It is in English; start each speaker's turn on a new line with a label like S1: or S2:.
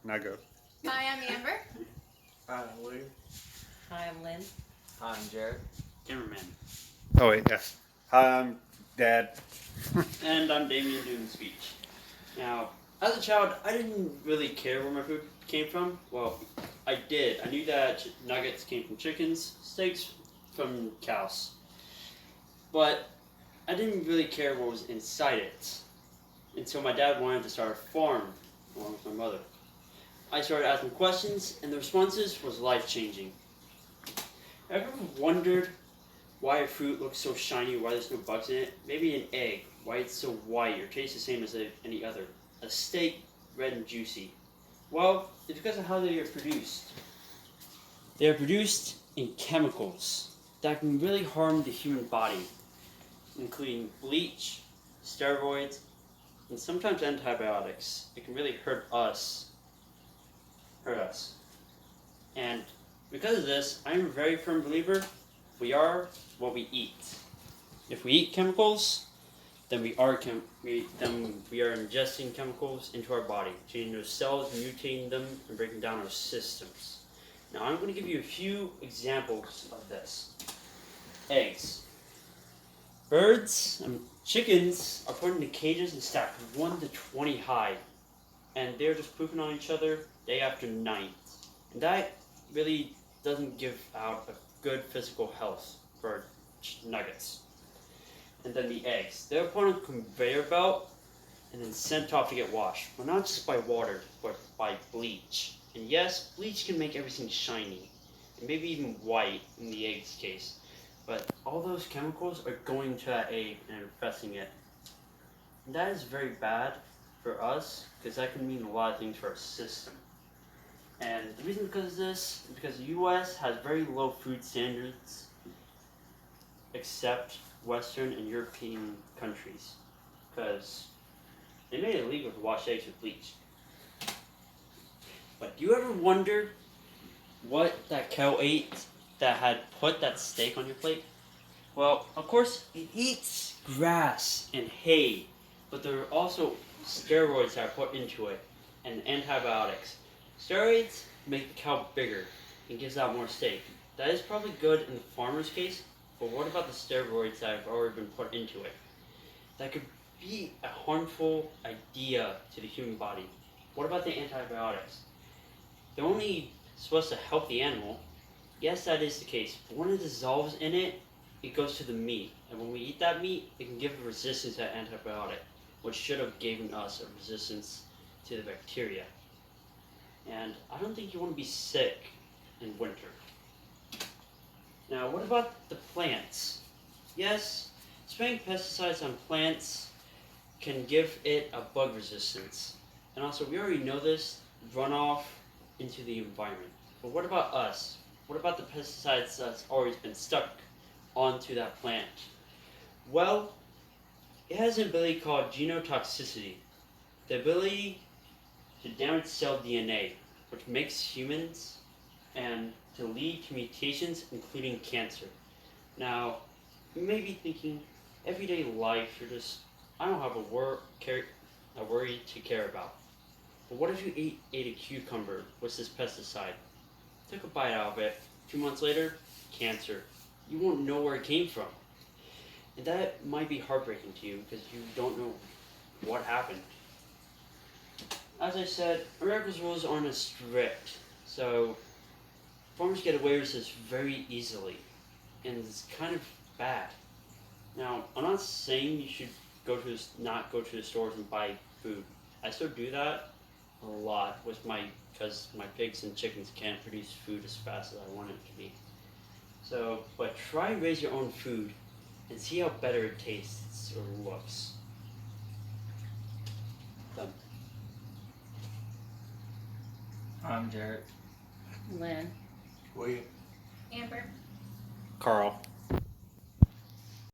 S1: Now go.
S2: Hi, I'm Amber.
S3: Hi, I'm William.
S4: Hi, I'm Lynn.
S5: Hi, I'm Jared.
S6: Cameraman.
S1: Oh wait, yes. Hi, I'm Dad.
S6: And I'm Damien doing the speech. Now, as a child, I didn't really care where my food came from. Well, I did. I knew that nuggets came from chickens, steaks from cows. But I didn't really care what was inside it until my dad wanted to start a farm along with my mother. I started asking questions, and the responses was life-changing. Have you ever wondered why a fruit looks so shiny, why there's no bugs in it? Maybe an egg, why it's so white or tastes the same as any other. A steak, red and juicy. Well, it's because of how they are produced. They are produced in chemicals that can really harm the human body, including bleach, steroids, and sometimes antibiotics. It can really hurt us. And because of this, I'm a very firm believer we are what we eat. If we eat chemicals, then we are ingesting chemicals into our body, changing those cells, mutating them, and breaking down our systems. Now I'm going to give you a few examples of this. Eggs. Birds and chickens are put into cages and stacked 1 to 20 high, and they're just pooping on each other day after night. And that really doesn't give out a good physical health for nuggets. And then the eggs. They're put on a conveyor belt and then sent off to get washed. But not just by water, but by bleach. And yes, bleach can make everything shiny, and maybe even white in the egg's case. But all those chemicals are going to that egg and infesting it. And that is very bad for us, because that can mean a lot of things for our system. And the reason because of this is because the US has very low food standards, except Western and European countries, because they made it illegal to wash eggs with bleach. But do you ever wonder what that cow ate that had put that steak on your plate? Well, of course, it eats grass and hay, but there are also steroids that are put into it, and antibiotics. Steroids make the cow bigger and gives out more steak. That is probably good in the farmer's case, but what about the steroids that have already been put into it? That could be a harmful idea to the human body. What about the antibiotics? They're only supposed to help the animal. Yes, that is the case, but when it dissolves in it, it goes to the meat. And when we eat that meat, it can give a resistance to that antibiotic, which should have given us a resistance to the bacteria. And I don't think you want to be sick in winter. Now, what about the plants? Yes, spraying pesticides on plants can give it a bug resistance. And also, we already know this, runoff into the environment. But what about us? What about the pesticides that's always been stuck onto that plant? Well, it has an ability called genotoxicity. The ability to damage cell DNA, which makes humans and to lead to mutations, including cancer. Now, you may be thinking, everyday life, I don't have a worry to care about. But what if you ate a cucumber with this pesticide? Took a bite out of it, 2 months later, cancer. You won't know where it came from. And that might be heartbreaking to you because you don't know what happened. As I said, America's rules aren't as strict, so farmers get away with this very easily, and it's kind of bad. Now, I'm not saying you should not go to the stores and buy food. I still do that a lot because my pigs and chickens can't produce food as fast as I want it to be. So, but try and raise your own food and see how better it tastes or looks. Done.
S5: I'm Jared.
S4: Lynn.
S3: William.
S2: Amber.
S1: Carl.